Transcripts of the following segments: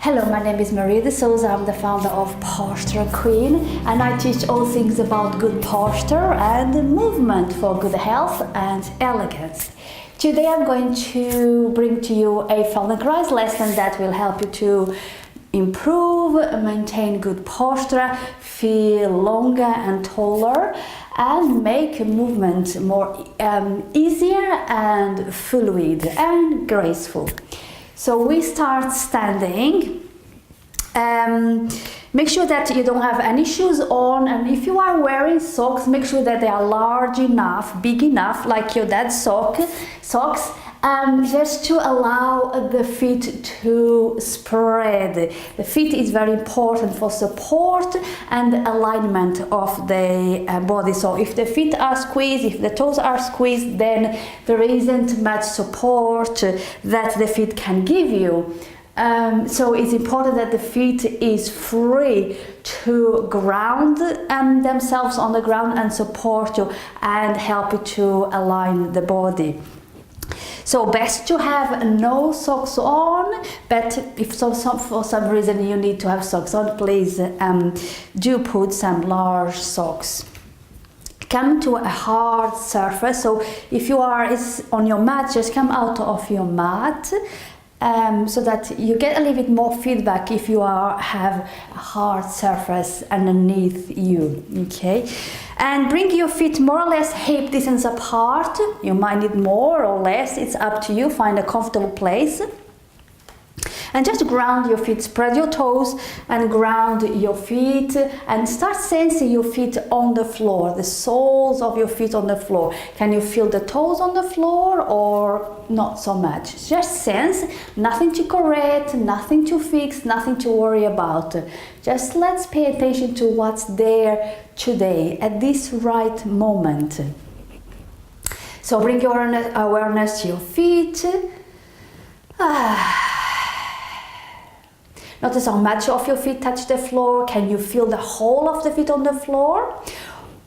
Hello, my name is Maria de Souza. I'm the founder of Postural Queen, and I teach all things about good posture and movement for good health and elegance. Today I'm going to bring to you a Feldenkrais lesson that will help you to improve, maintain good posture, feel longer and taller, and make movement more easier and fluid and graceful. So we start standing. Make sure that you don't have any shoes on, and if you are wearing socks, make sure that they are large enough, big enough, like your dad's socks, just to allow the feet to spread. The feet is very important for support and alignment of the body. So if the feet are squeezed, if the toes are squeezed, then there isn't much support that the feet can give you. So it's important that the feet is free to ground themselves on the ground and support you and help you to align the body. So best to have no socks on, but if for some reason you need to have socks on, please do put some large socks. Come to a hard surface. So if you are on your mat, just come out of your mat. So that you get a little bit more feedback if you have a hard surface underneath you, okay? And bring your feet more or less hip distance apart. You might need more or less, it's up to you. Find a comfortable place. And just ground your feet, spread your toes and ground your feet and start sensing your feet on the floor, the soles of your feet on the floor. Can you feel the toes on the floor or not so much? Just sense, nothing to correct, nothing to fix, nothing to worry about. Just let's pay attention to what's there today at this right moment. So bring your awareness to your feet. Notice how much of your feet touch the floor. Can you feel the whole of the feet on the floor?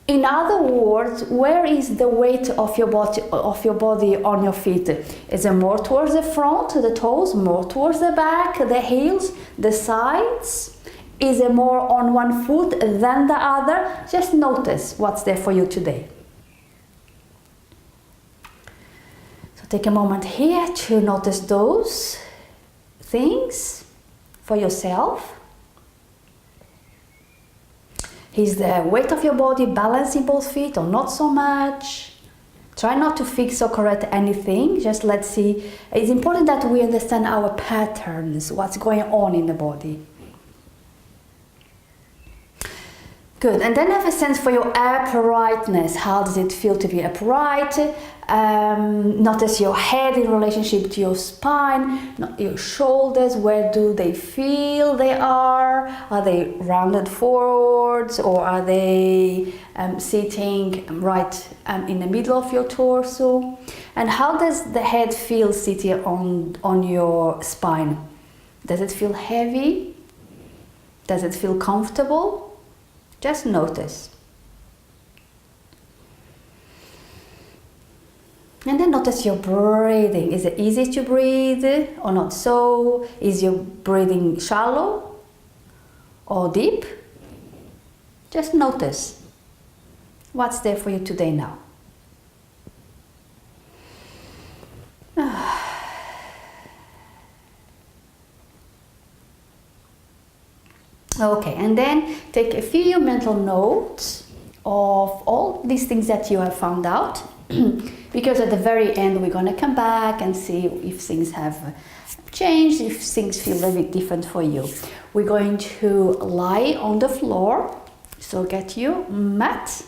In other words, where is the weight of your body on your feet? Is it more towards the front, the toes, more towards the back, the heels, the sides? Is it more on one foot than the other? Just notice what's there for you today. So take a moment here to notice those things for yourself. Is the weight of your body balancing both feet or not so much? Try not to fix or correct anything. Just let's see. It's important that we understand our patterns, what's going on in the body. Good, and then have a sense for your uprightness. How does it feel to be upright? Notice your head in relationship to your spine, your shoulders. Where do they feel they are? Are they rounded forwards or are they sitting right in the middle of your torso? And how does the head feel sitting on your spine? Does it feel heavy? Does it feel comfortable? Just notice. And then notice your breathing. Is it easy to breathe or not so? Is your breathing shallow or deep? Just notice what's there for you today now. Okay, and then take a few mental notes of all these things that you have found out, because at the very end we're going to come back and see if things have changed, if things feel a bit different for you. We're going to lie on the floor, so get your mat.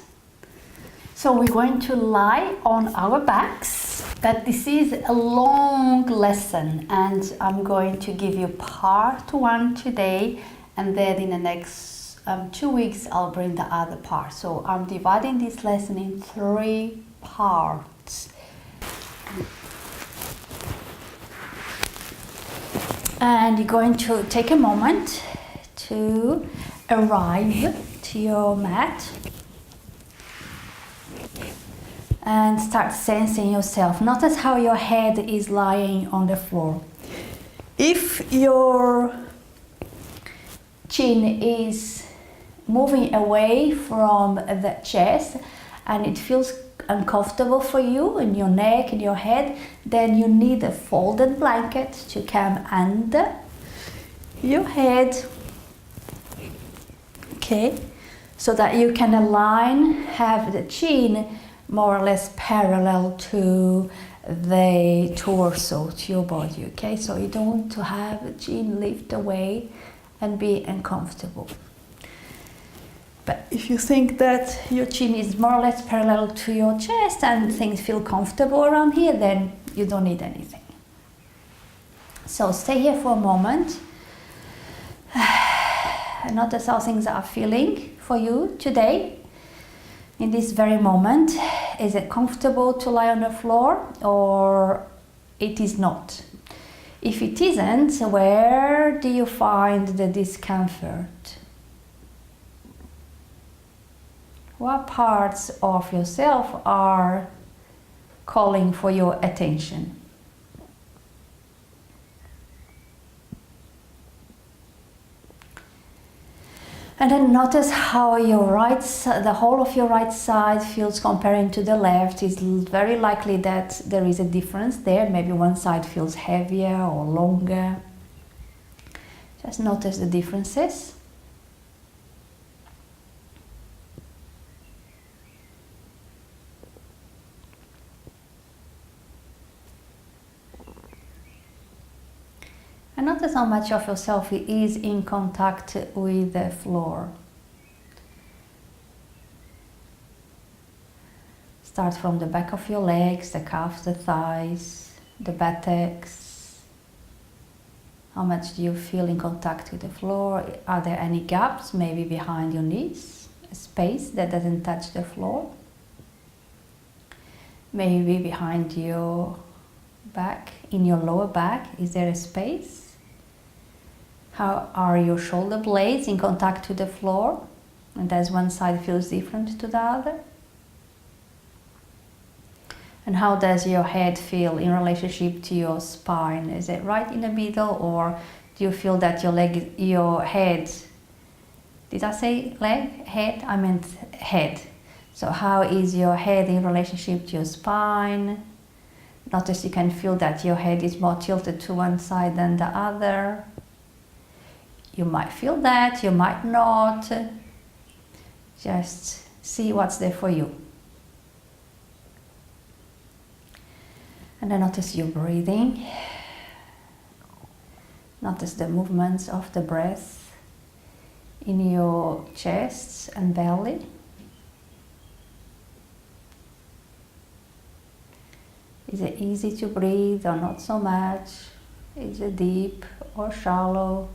So we're going to lie on our backs, but this is a long lesson and I'm going to give you part 1 today. And then in the next 2 weeks, I'll bring the other part. So I'm dividing this lesson in 3 parts. And you're going to take a moment to arrive to your mat and start sensing yourself. Notice how your head is lying on the floor. If your chin is moving away from the chest and it feels uncomfortable for you in your neck, in your head, then you need a folded blanket to come under your head, okay, so that you can have the chin more or less parallel to the torso, to your body, okay? So you don't want to have the chin lift away and be uncomfortable. But if you think that your chin is more or less parallel to your chest and things feel comfortable around here, then you don't need anything. So stay here for a moment and notice how things are feeling for you today. In this very moment, is it comfortable to lie on the floor or it is not? If it isn't, where do you find the discomfort? What parts of yourself are calling for your attention? And then notice how the whole of your right side feels comparing to the left. It's very likely that there is a difference there. Maybe one side feels heavier or longer. Just notice the differences. And notice how much of yourself is in contact with the floor. Start from the back of your legs, the calves, the thighs, the buttocks. How much do you feel in contact with the floor? Are there any gaps, maybe behind your knees? A space that doesn't touch the floor? Maybe behind your back, in your lower back, is there a space? How are your shoulder blades in contact with the floor? And does one side feels different to the other? And how does your head feel in relationship to your spine? Is it right in the middle, or do you feel that your head, did I say leg? Head? I meant head. So how is your head in relationship to your spine? Notice you can feel that your head is more tilted to one side than the other. You might feel that, you might not. Just see what's there for you. And then notice your breathing. Notice the movements of the breath in your chest and belly. Is it easy to breathe or not so much? Is it deep or shallow?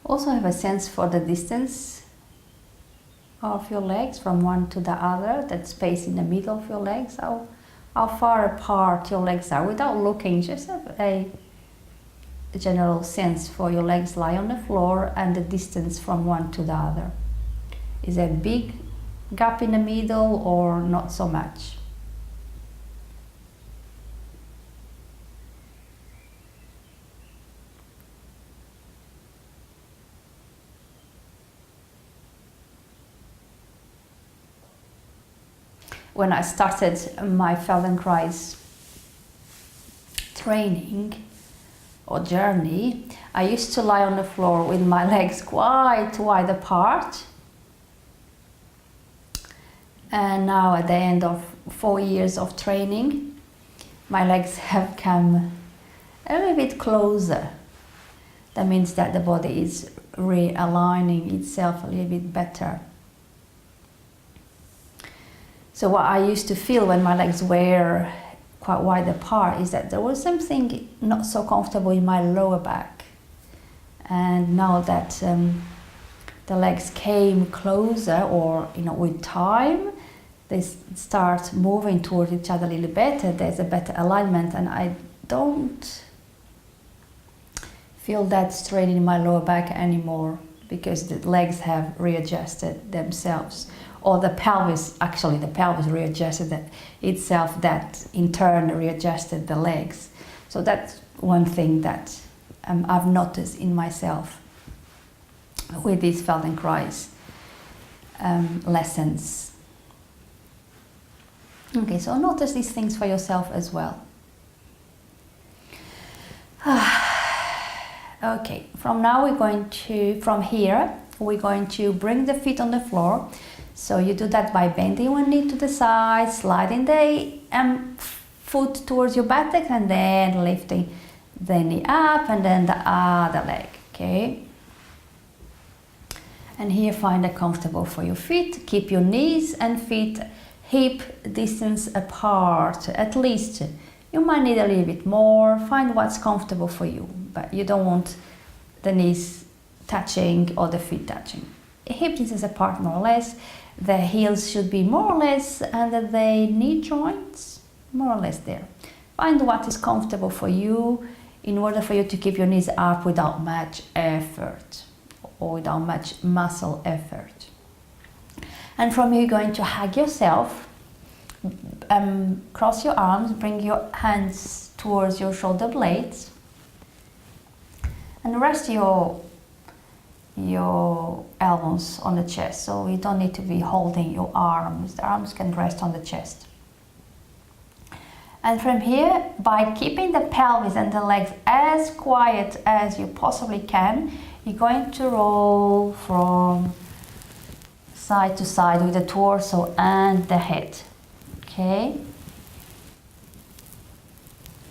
Also have a sense for the distance of your legs from one to the other, that space in the middle of your legs, how far apart your legs are without looking. Just have a general sense for your legs lie on the floor and the distance from one to the other. Is there a big gap in the middle or not so much? When I started my Feldenkrais training or journey, I used to lie on the floor with my legs quite wide apart. And now at the end of 4 years of training, my legs have come a little bit closer. That means that the body is realigning itself a little bit better. So what I used to feel when my legs were quite wide apart is that there was something not so comfortable in my lower back. And now that the legs came closer, or with time, they start moving towards each other a little better, there's a better alignment, and I don't feel that strain in my lower back anymore. because the legs have readjusted themselves, or the pelvis readjusted itself, that in turn readjusted the legs. So that's one thing that I've noticed in myself with these Feldenkrais lessons. Okay, so notice these things for yourself as well. Okay, from here we're going to bring the feet on the floor. So you do that by bending one knee to the side, sliding the foot towards your buttocks, and then lifting the knee up, and then the other leg. Okay. And here find a comfortable for your feet. Keep your knees and feet hip distance apart, at least. You might need a little bit more. Find what's comfortable for you, but you don't want the knees touching or the feet touching. Hip distance apart, more or less. The heels should be more or less under the knee joints, more or less there. Find what is comfortable for you in order for you to keep your knees up without much effort or without much muscle effort. And from here, you're going to hug yourself. Cross your arms, bring your hands towards your shoulder blades, and rest your elbows on the chest. So you don't need to be holding your arms. The arms can rest on the chest. And from here, by keeping the pelvis and the legs as quiet as you possibly can, you're going to roll from side to side with the torso and the head. Okay.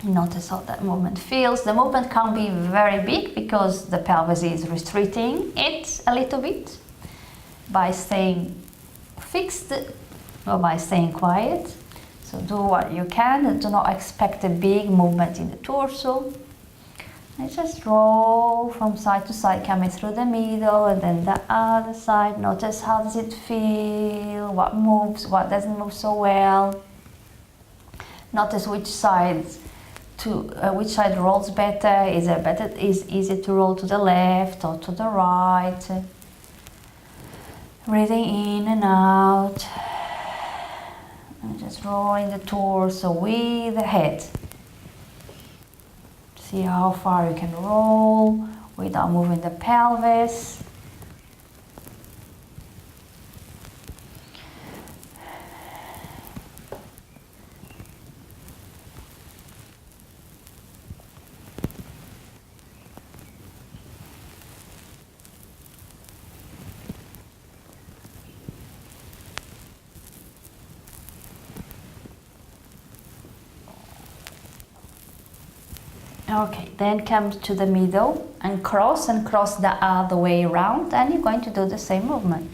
Notice how that movement feels. The movement can't be very big because the pelvis is restricting it a little bit by staying fixed or by staying quiet. So do what you can and do not expect a big movement in the torso. And just roll from side to side, coming through the middle and then the other side. Notice how does it feel, what moves, what doesn't move so well. Notice which side rolls better. Is easy to roll to the left or to the right. Breathing in and out. And just rolling the torso with the head. See how far you can roll without moving the pelvis. Okay, then come to the middle and cross the other way around, and you're going to do the same movement.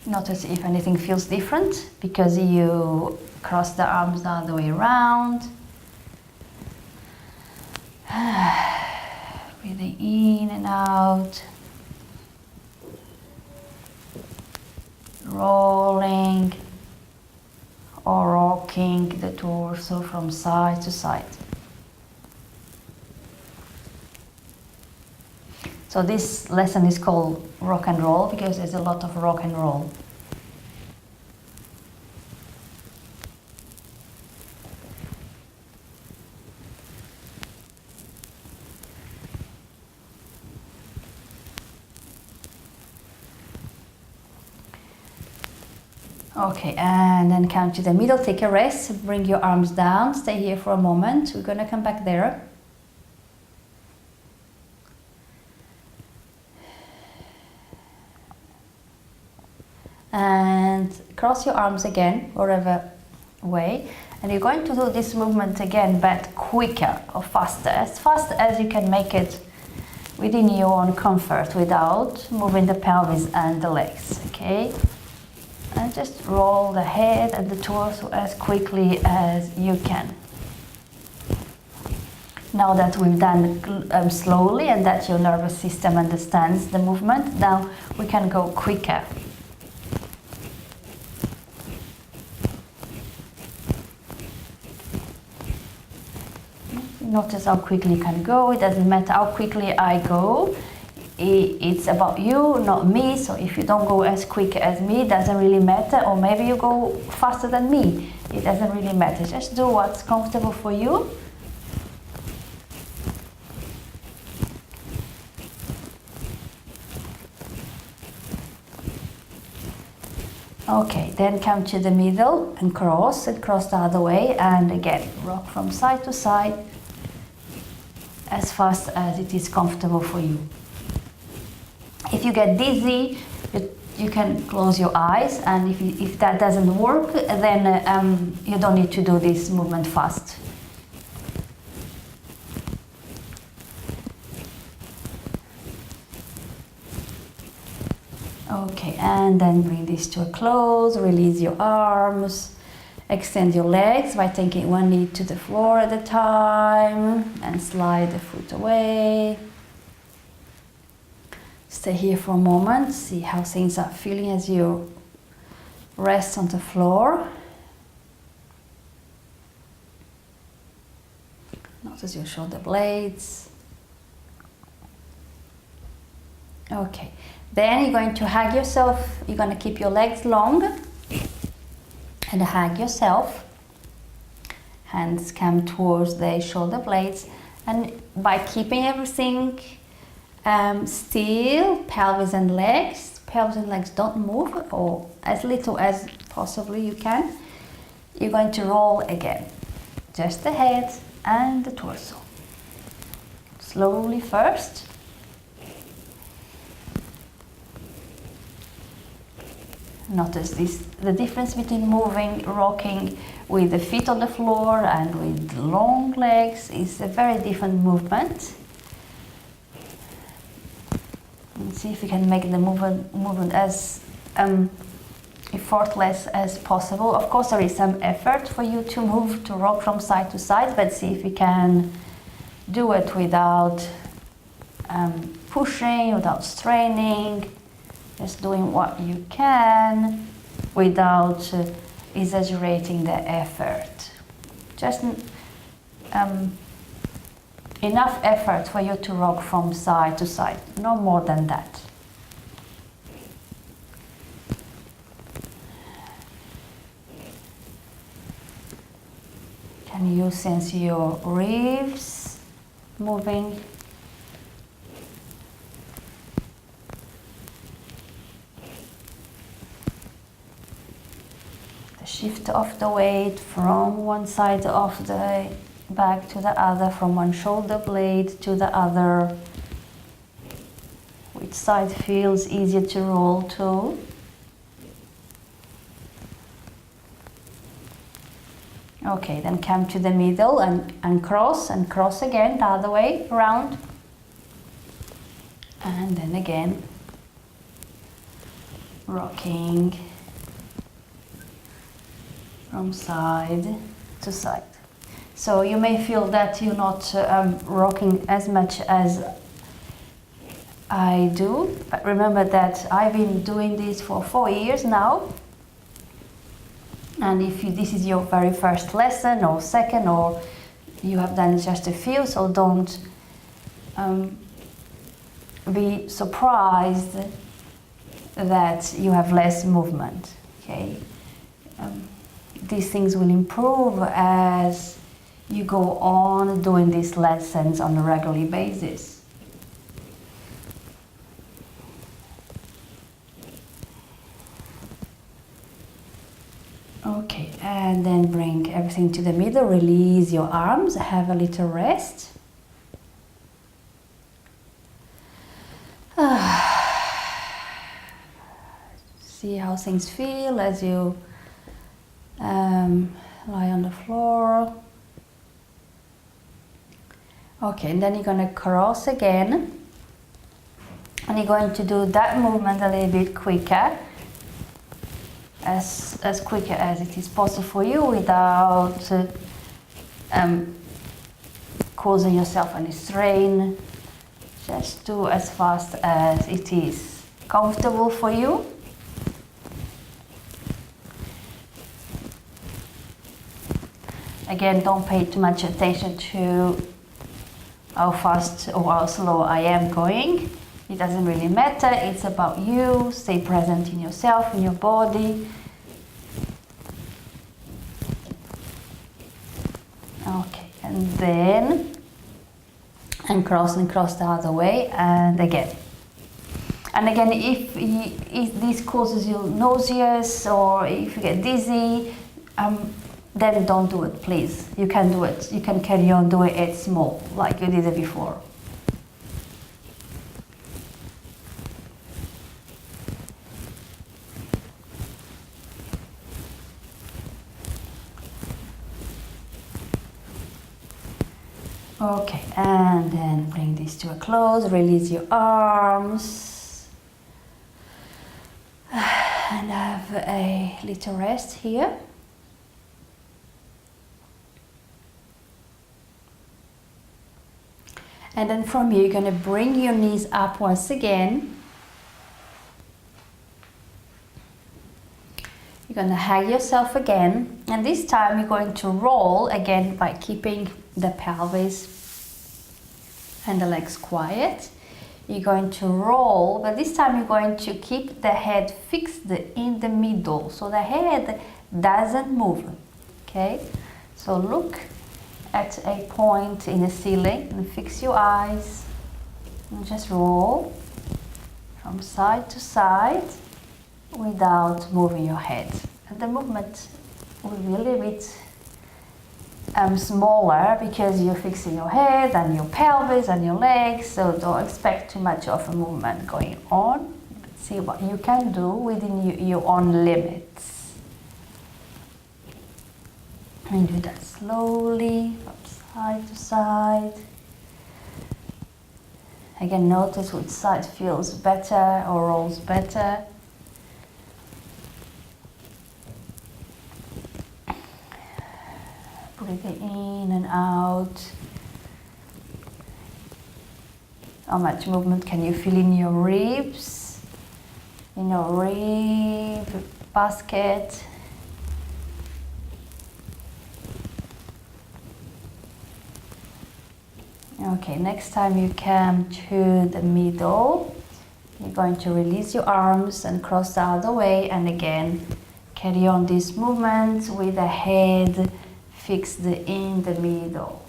Notice if anything feels different because you cross the arms the other way around. Breathing in and out. Rolling or rocking the torso from side to side. So this lesson is called rock and roll because there's a lot of rock and roll. Okay, and then come to the middle, take a rest, bring your arms down, stay here for a moment. We're gonna come back there. And cross your arms again, whatever way. And you're going to do this movement again, but quicker or faster, as fast as you can make it within your own comfort without moving the pelvis and the legs, okay? And just roll the head and the torso as quickly as you can. Now that we've done slowly and that your nervous system understands the movement, now we can go quicker. Notice how quickly you can go. It doesn't matter how quickly I go. it's about you, not me. So if you don't go as quick as me, it doesn't really matter. Or maybe you go faster than me, it doesn't really matter. Just do what's comfortable for you. Okay, then come to the middle and cross the other way, and again rock from side to side as fast as it is comfortable for you. If you get dizzy, you can close your eyes, and if that doesn't work, then you don't need to do this movement fast. Okay, and then bring this to a close, release your arms, extend your legs by taking one knee to the floor at a time, and slide the foot away. Stay here for a moment, see how things are feeling as you rest on the floor. Notice your shoulder blades. Okay, then you're going to hug yourself. You're going to keep your legs long and hug yourself. Hands come towards the shoulder blades, and by keeping everything still, pelvis and legs don't move, or as little as possibly you can. You're going to roll again, just the head and the torso. Slowly first. Notice the difference between moving, rocking with the feet on the floor and with long legs is a very different movement. And see if you can make the movement as effortless as possible. Of course, there is some effort for you to move, to rock from side to side, but see if you can do it without pushing, without straining. Just doing what you can without exaggerating the effort. Just enough effort for you to rock from side to side, no more than that. Can you sense your ribs moving? Shift off the weight from one side of the back to the other, from one shoulder blade to the other. Which side feels easier to roll to? Okay, then come to the middle and cross again the other way around. And then again, rocking from side to side. So you may feel that you're not rocking as much as I do, but remember that I've been doing this for 4 years now. And if this is your very first lesson or second, or you have done just a few, so don't be surprised that you have less movement, okay? These things will improve as you go on doing these lessons on a regular basis. Okay, and then bring everything to the middle, release your arms, have a little rest. See how things feel as you lie on the floor. Okay, and then you're going to cross again, and you're going to do that movement a little bit quicker, as quicker as it is possible for you, without causing yourself any strain. Just do as fast as it is comfortable for you. Again, don't pay too much attention to how fast or how slow I am going. It doesn't really matter, it's about you. Stay present in yourself, in your body. Okay, and then cross the other way, and again. And again, if this causes you nauseous or if you get dizzy, then don't do it, please. You can do it. You can carry on doing it small, like you did it before. Okay, and then bring this to a close, release your arms, and have a little rest here. And then from here, you're going to bring your knees up once again. You're going to hug yourself again, and this time you're going to roll again by keeping the pelvis and the legs quiet. You're going to roll, but this time you're going to keep the head fixed in the middle, so the head doesn't move. Okay, so look at a point in the ceiling and fix your eyes and just roll from side to side without moving your head. And the movement will be a little bit smaller because you're fixing your head and your pelvis and your legs, so don't expect too much of a movement going on. See what you can do within your own limits. And do that slowly from side to side. Again, notice which side feels better or rolls better. Breathing in and out. How much movement can you feel in your ribs? In your rib basket. Okay, next time you come to the middle, you're going to release your arms and cross the other way, and again carry on this movement with the head fixed in the middle.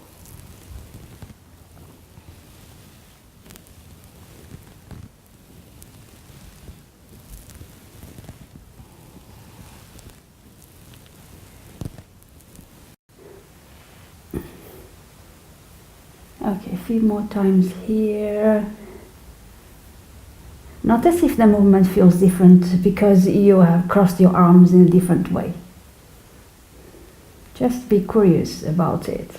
Okay, a few more times here. Notice if the movement feels different because you have crossed your arms in a different way. Just be curious about it.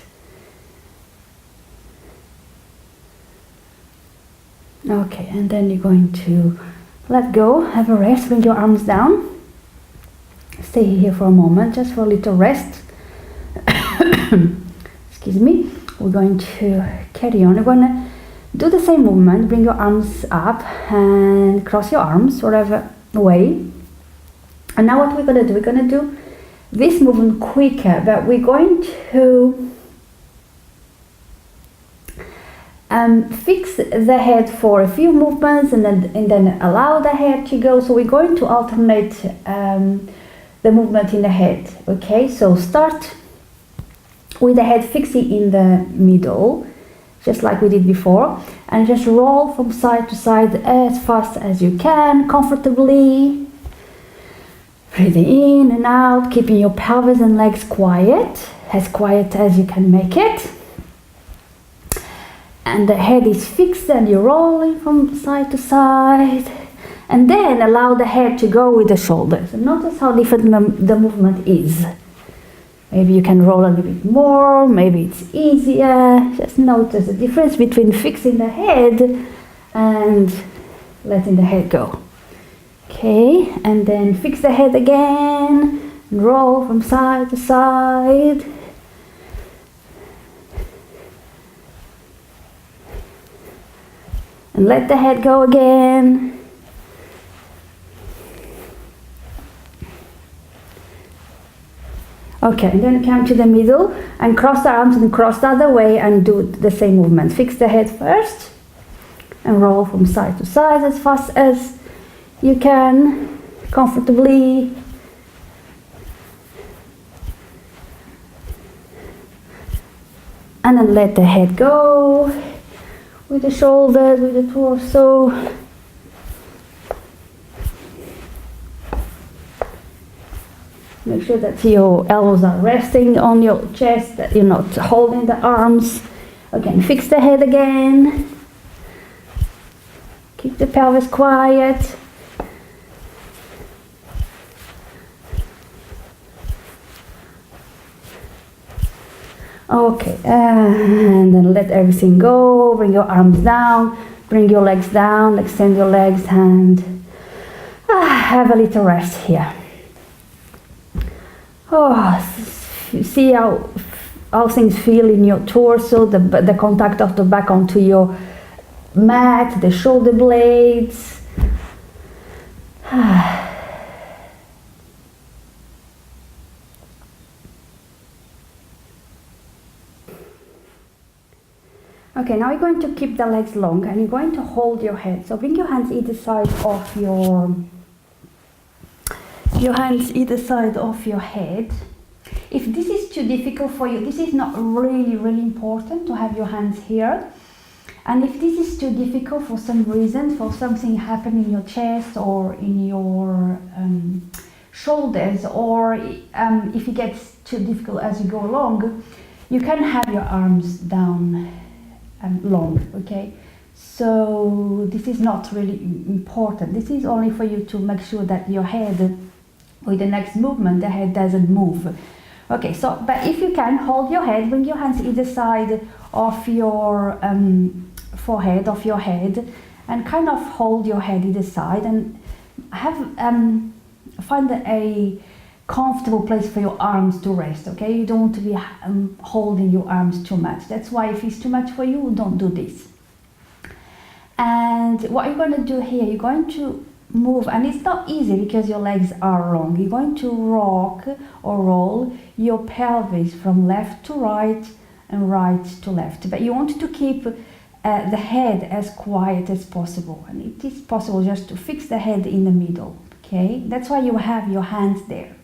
Okay, and then you're going to let go, have a rest, bring your arms down. Stay here for a moment, just for a little rest. Excuse me. We're going to carry on. We're going to do the same movement. Bring your arms up and cross your arms whatever way. And now what we're going to do, we're going to do this movement quicker, but we're going to fix the head for a few movements and then allow the head to go. So we're going to alternate the movement in the head. Okay, so start with the head fixing in the middle, just like we did before, and just roll from side to side as fast as you can, comfortably. Breathing in and out, keeping your pelvis and legs quiet as you can make it. And the head is fixed and you're rolling from side to side. And then allow the head to go with the shoulders. And notice how different the movement is. Maybe you can roll a little bit more, maybe it's easier. Just notice the difference between fixing the head and letting the head go. Okay, and then fix the head again, and roll from side to side. And let the head go again. Okay, and then come to the middle and cross the arms and cross the other way and do the same movement. Fix the head first and roll from side to side as fast as you can, comfortably. And then let the head go with the shoulders, with the torso. Make sure that your elbows are resting on your chest, that you're not holding the arms. Again, fix the head again. Keep the pelvis quiet. Okay, and then let everything go. Bring your arms down, bring your legs down, extend your legs, and have a little rest here. Oh, see how things feel in your torso, the contact of the back onto your mat, the shoulder blades. Okay, now you're going to keep the legs long and you're going to hold your head. So bring your hands either side of your head. If this is too difficult for you, this is not really important to have your hands here. And if this is too difficult for some reason, for something happening in your chest or in your shoulders, or if it gets too difficult as you go along, you can have your arms down long, okay? So this is not really important. This is only for you to make sure that your head, with the next movement, the head doesn't move. Okay, so, but if you can, hold your head, bring your hands either side of your forehead, of your head, and kind of hold your head either side, and have find a comfortable place for your arms to rest, okay? You don't want to be holding your arms too much. That's why if it's too much for you, don't do this. And what you're going to do here, you're going to move, and it's not easy because your legs are long. You're going to rock or roll your pelvis from left to right and right to left, but you want to keep the head as quiet as possible, and it is possible just to fix the head in the middle, okay? That's why you have your hands there,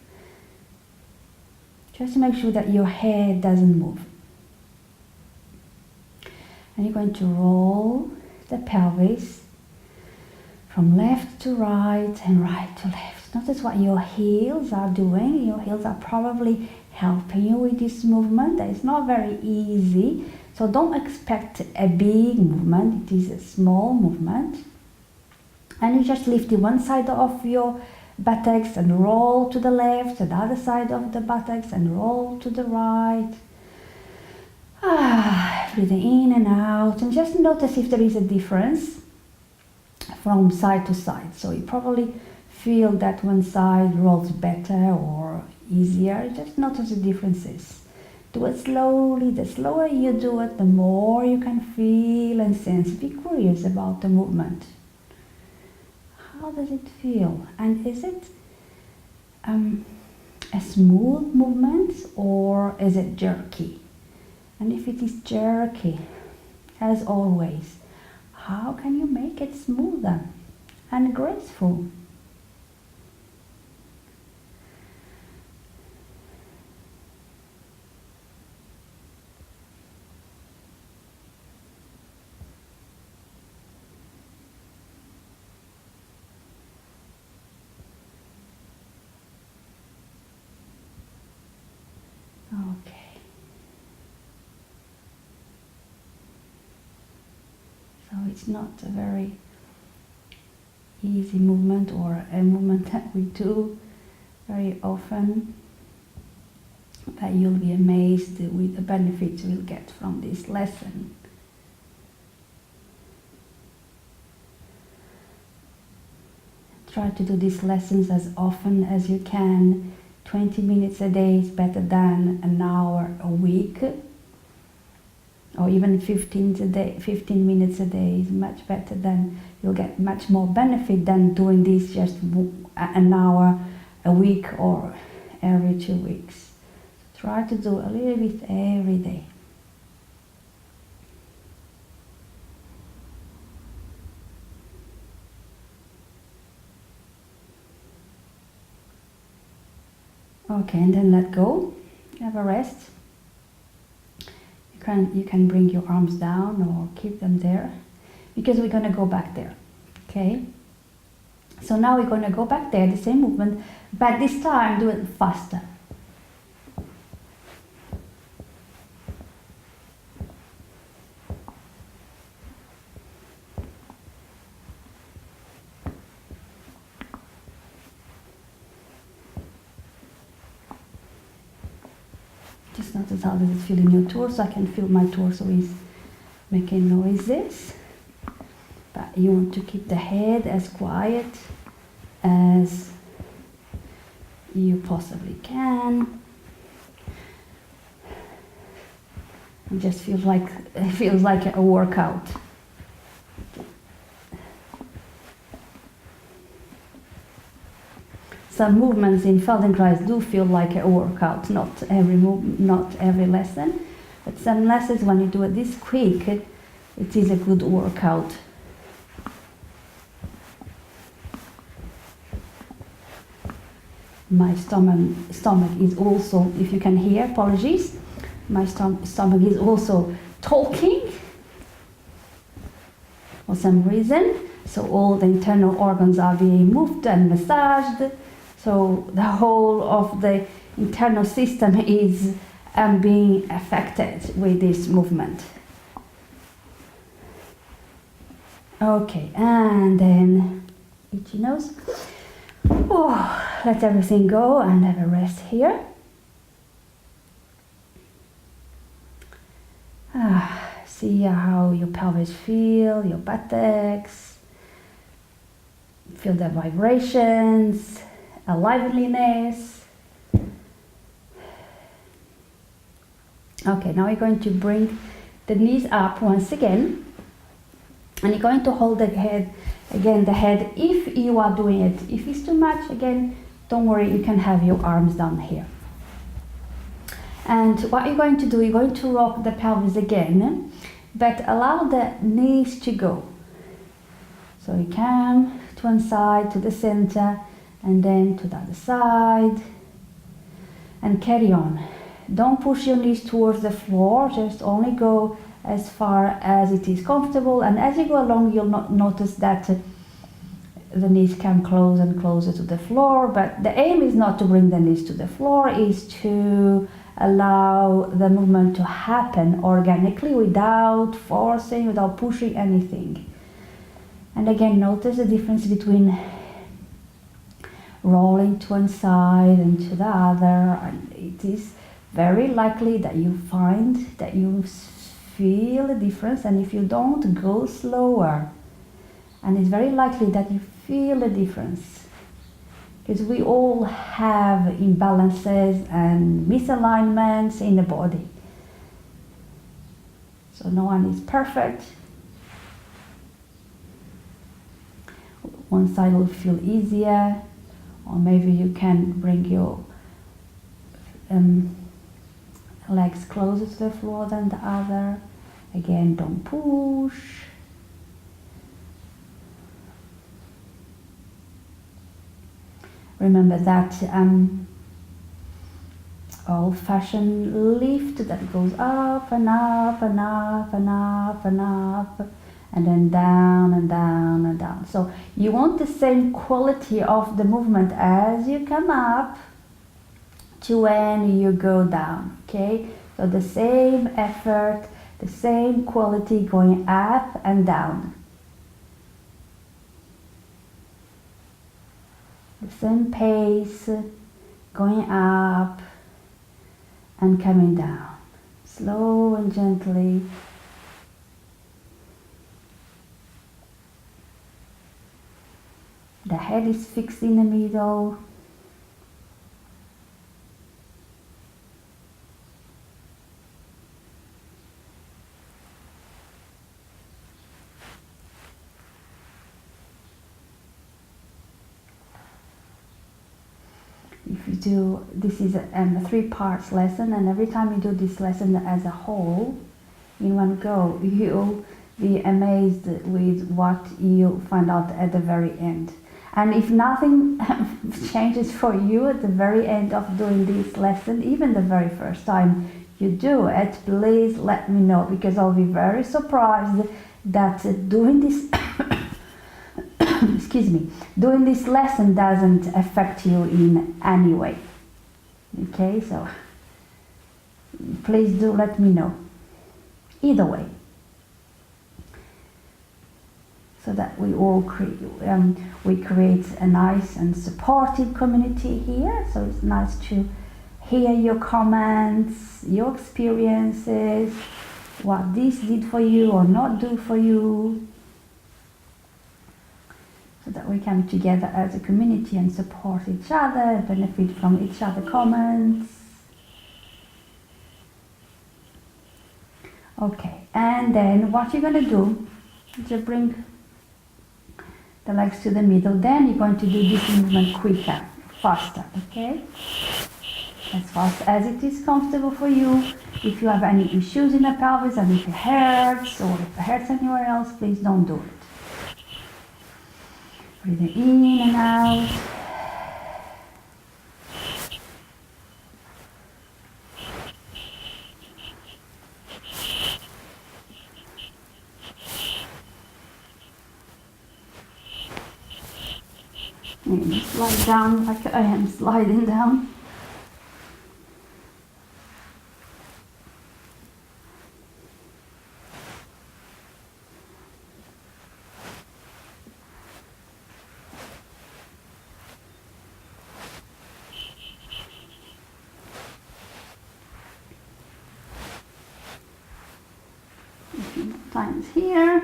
just to make sure that your head doesn't move. And you're going to roll the pelvis from left to right and right to left. Notice what your heels are doing. Your heels are probably helping you with this movement. It's not very easy, so don't expect a big movement. It is a small movement. And you just lift the one side of your buttocks and roll to the left, and the other side of the buttocks and roll to the right. Breathing in and out, and just notice if there is a difference from side to side. So you probably feel that one side rolls better or easier. Just notice the differences. Do it slowly. The slower you do it, the more you can feel and sense. Be curious about the movement. How does it feel? And is it a smooth movement, or is it jerky? And if it is jerky, as always, how can you make it smoother and graceful? Okay. So it's not a very easy movement, or a movement that we do very often, but you'll be amazed with the benefits you'll get from this lesson. Try to do these lessons as often as you can. 20 minutes a day is better than an hour a week, or even 15 minutes a day is much better. Than you'll get much more benefit than doing this just an hour a week or every 2 weeks. Try to do a little bit every day. Okay, and then let go. Have a rest. You can bring your arms down or keep them there, because we're going to go back there. Okay, so now we're going to go back there, the same movement, but this time do it faster. Just notice how does it feel in your torso. I can feel my torso is making noises. But you want to keep the head as quiet as you possibly can. It just feels like a workout. Some movements in Feldenkrais do feel like a workout, not every lesson, but some lessons when you do it this quick, it is a good workout. My stomach is also, if you can hear, apologies, my stomach is also talking for some reason. So all the internal organs are being moved and massaged. So the whole of the internal system is being affected with this movement. Okay, and then itchy nose. Oh, let everything go and have a rest here. See how your pelvis feel, your buttocks. Feel the vibrations, a liveliness. Okay, now you're going to bring the knees up once again, and you're going to hold the head, again the head, if you are doing it. If it's too much, again, don't worry, you can have your arms down here. And what you're going to do, you're going to rock the pelvis again, but allow the knees to go. So you come to one side, to the center, and then to the other side, and carry on. Don't push your knees towards the floor, just only go as far as it is comfortable, and as you go along you'll not notice that the knees come closer and closer to the floor, but the aim is not to bring the knees to the floor, is to allow the movement to happen organically without forcing, without pushing anything. And again, notice the difference between rolling to one side and to the other, and it is very likely that you find that you feel a difference, and if you don't, go slower. And it's very likely that you feel a difference, because we all have imbalances and misalignments in the body. So no one is perfect. One side will feel easier, or maybe you can bring your legs closer to the floor than the other. Again, don't push. Remember that old-fashioned lift that goes up and up and up and up and up, and then down and down and down. So you want the same quality of the movement as you come up to when you go down, okay? So the same effort, the same quality going up and down. The same pace going up and coming down, slow and gently. The head is fixed in the middle. If you do, this is a 3-part lesson, and every time you do this lesson as a whole, in one go, you'll be amazed with what you find out at the very end. And if nothing changes for you at the very end of doing this lesson, even the very first time you do it, please let me know, because I'll be very surprised that doing this excuse me, doing this lesson doesn't affect you in any way. Okay, so please do let me know either way, so that we all create a nice and supportive community here. So it's nice to hear your comments, your experiences, what this did for you or not do for you, so that we come together as a community and support each other, benefit from each other's comments. Okay, and then what you're going to do is you bring the legs to the middle, then you're going to do this movement quicker, faster, okay? As fast as it is comfortable for you. If you have any issues in the pelvis and if it hurts or if it hurts anywhere else, please don't do it. Breathing in and out. And slide down like I am sliding down. A few more times here.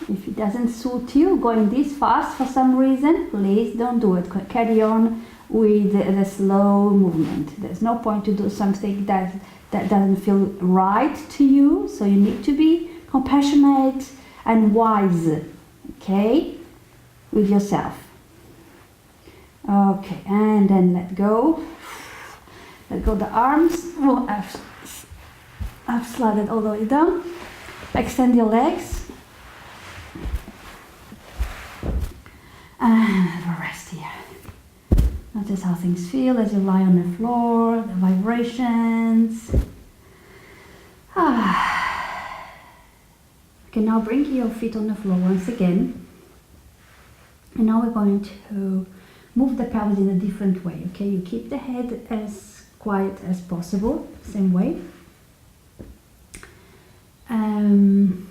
If it doesn't suit you going this fast for some reason, please don't do it. Carry on with the slow movement. There's no point to do something that doesn't feel right to you. So you need to be compassionate and wise, okay, with yourself. Okay, and then let go. Let go the arms. Oh, I've slided all the way down. Extend your legs. And have a rest here. Notice how things feel as you lie on the floor, the vibrations. Okay, now bring your feet on the floor once again. And now we're going to move the pelvis in a different way. Okay, you keep the head as quiet as possible, same way. And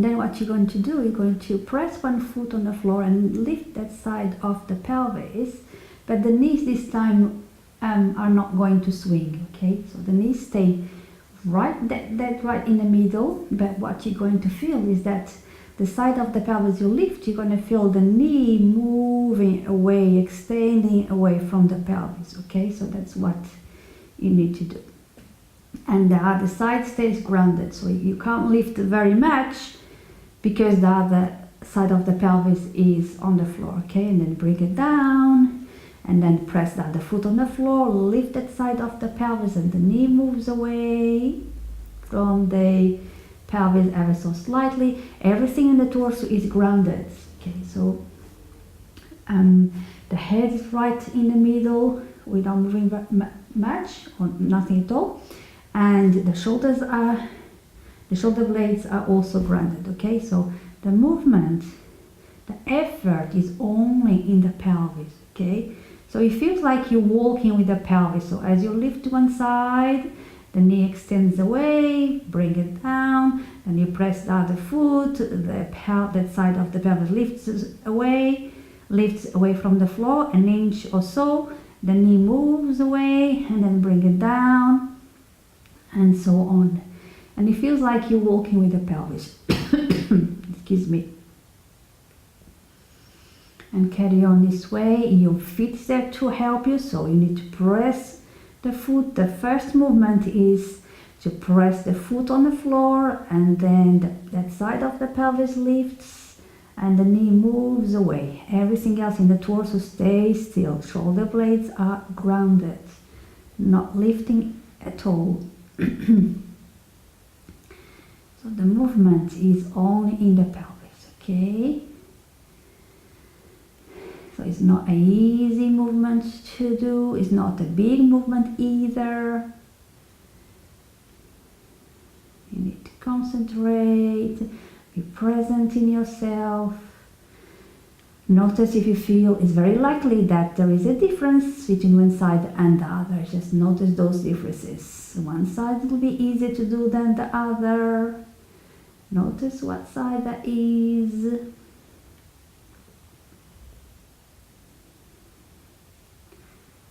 then what you're going to do, you're going to press one foot on the floor and lift that side of the pelvis, but the knees this time are not going to swing, okay? So the knees stay right right in the middle, but what you're going to feel is that the side of the pelvis you lift, you're going to feel the knee moving away, extending away from the pelvis, okay? So that's what you need to do. And the other side stays grounded, so you can't lift very much because the other side of the pelvis is on the floor, okay? And then bring it down, and then press the other foot on the floor, lift that side of the pelvis, and the knee moves away from the pelvis ever so slightly. Everything in the torso is grounded, okay? So the head is right in the middle without moving much or nothing at all, and the shoulder blades are also grounded, okay? So the movement, the effort is only in the pelvis, okay? So it feels like you're walking with the pelvis. So as you lift to one side, the knee extends away, bring it down, and you press the other foot, that side of the pelvis lifts away from the floor an inch or so, the knee moves away, and then bring it down, and so on. And it feels like you're walking with the pelvis. Excuse me. And carry on this way. Your feet is there to help you, so you need to press the foot. The first movement is to press the foot on the floor, and then that side of the pelvis lifts and the knee moves away. Everything else in the torso stays still. Shoulder blades are grounded, not lifting at all. So the movement is only in the pelvis, okay? So it's not an easy movement to do, it's not a big movement either. You need to concentrate, be present in yourself. Notice if you feel, it's very likely that there is a difference between one side and the other. Just notice those differences. One side will be easier to do than the other. Notice what side that is.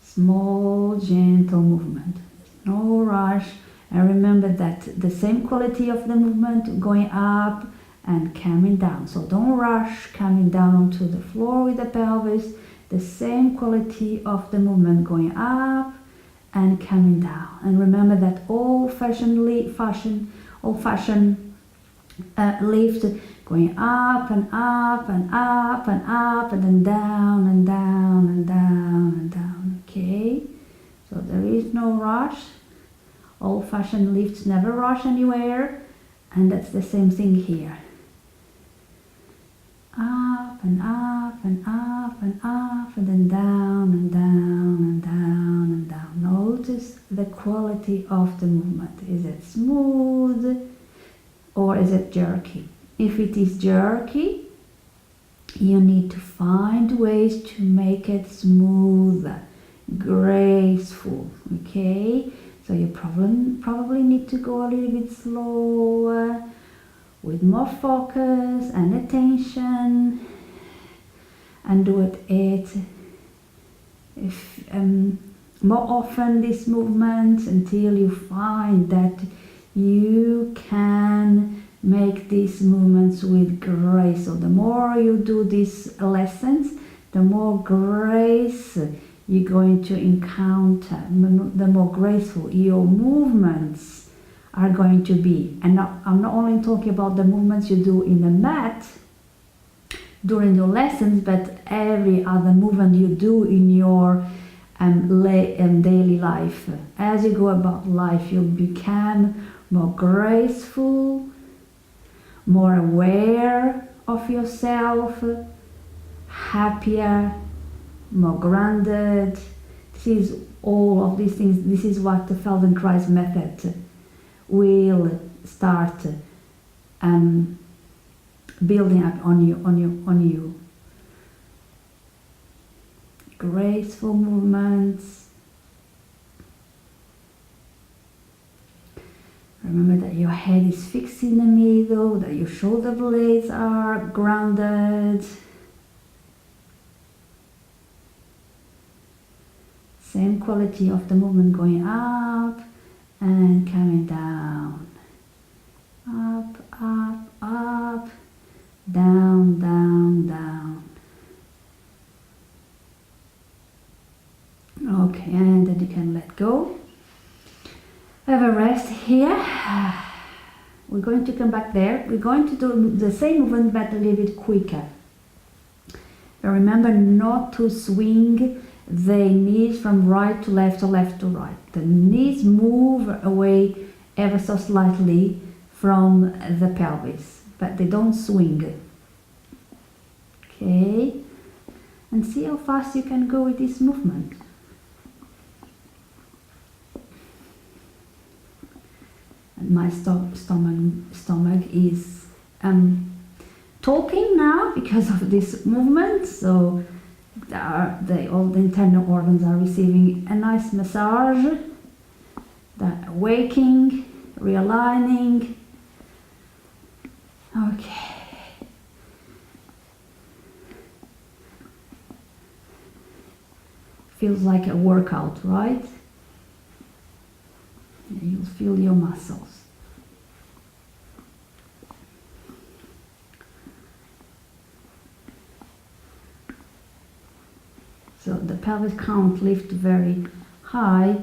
Small, gentle movement. No rush. And remember that the same quality of the movement going up and coming down. So don't rush coming down onto the floor with the pelvis. The same quality of the movement going up and coming down. And remember that old-fashioned lift going up and up and up and up and then down and down and down and down. Okay? So there is no rush. Old-fashioned lifts never rush anywhere. And that's the same thing here. Up and up and up and up and then down and down and down and down. Notice the quality of the movement. Is it smooth or is it jerky? If it is jerky, you need to find ways to make it smoother, graceful, okay? So you probably need to go a little bit slower, with more focus and attention, and do it more often, this movement, until you find that you can make these movements with grace. So the more you do these lessons, the more grace you're going to encounter, the more graceful your movements are going to be. And now, I'm not only talking about the movements you do in the mat during your lessons, but every other movement you do in your daily life. As you go about life, you'll become more graceful, more aware of yourself, happier, more grounded. This is all of these things. This is what the Feldenkrais method will start building up on you. Graceful movements. Remember that your head is fixed in the middle, that your shoulder blades are grounded. Same quality of the movement going up and coming down. Up, up, up, down, down, down. Okay, and then you can let go. Have a rest here. We're going to come back there. We're going to do the same movement but a little bit quicker. But remember not to swing the knees from right to left or left to right. The knees move away ever so slightly from the pelvis, but they don't swing. Okay, and see how fast you can go with this movement. And my stomach is talking now because of this movement, so all the internal organs are receiving a nice massage, that awakening, realigning. Okay. Feels like a workout, right? You'll feel your muscles. So the pelvis can't lift very high,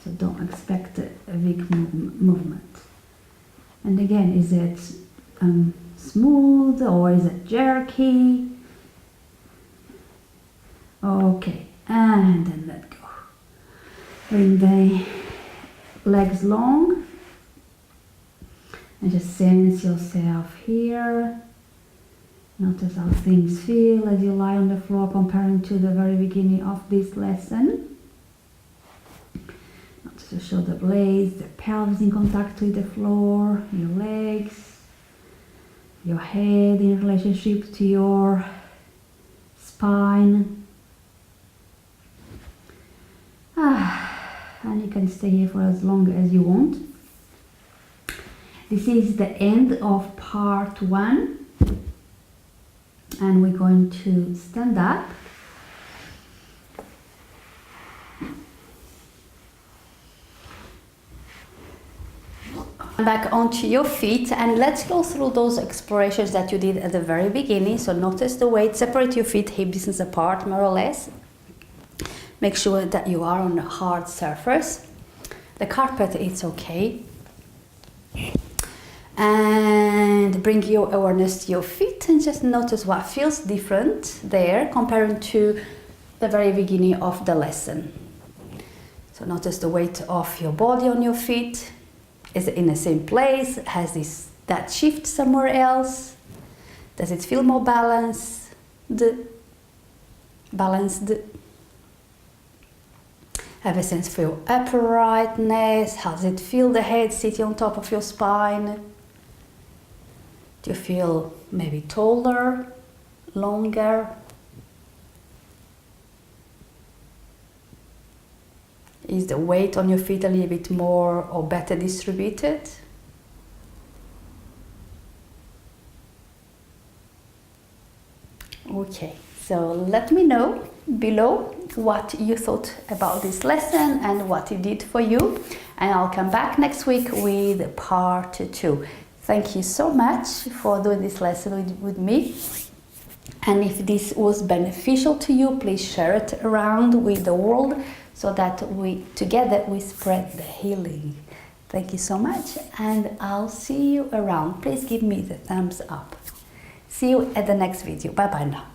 so don't expect a big movement. And again, is it smooth or is it jerky? Okay, and then let go. Bring the legs long And just sense yourself here. Notice how things feel as you lie on the floor comparing to the very beginning of this lesson. Notice your shoulder blades, the pelvis in contact with the floor, your legs, your head in relationship to your spine. And you can stay here for as long as you want. This is the end of part 1. And we're going to stand up. Back onto your feet, and let's go through those explorations that you did at the very beginning. So notice the weight, separate your feet hip distance apart more or less. Make sure that you are on a hard surface. The carpet, it's okay. And bring your awareness to your feet and just notice what feels different there comparing to the very beginning of the lesson. So notice the weight of your body on your feet. Is it in the same place? Has that shift somewhere else? Does it feel more balanced? Have a sense for your uprightness. How does it feel, the head sitting on top of your spine? Do you feel maybe taller, longer? Is the weight on your feet a little bit more or better distributed? Okay, so let me know below what you thought about this lesson and what it did for you. And I'll come back next week with part 2. Thank you so much for doing this lesson with me. And if this was beneficial to you, please share it around with the world so that together we spread the healing. Thank you so much, and I'll see you around. Please give me the thumbs up. See you at the next video. Bye bye now.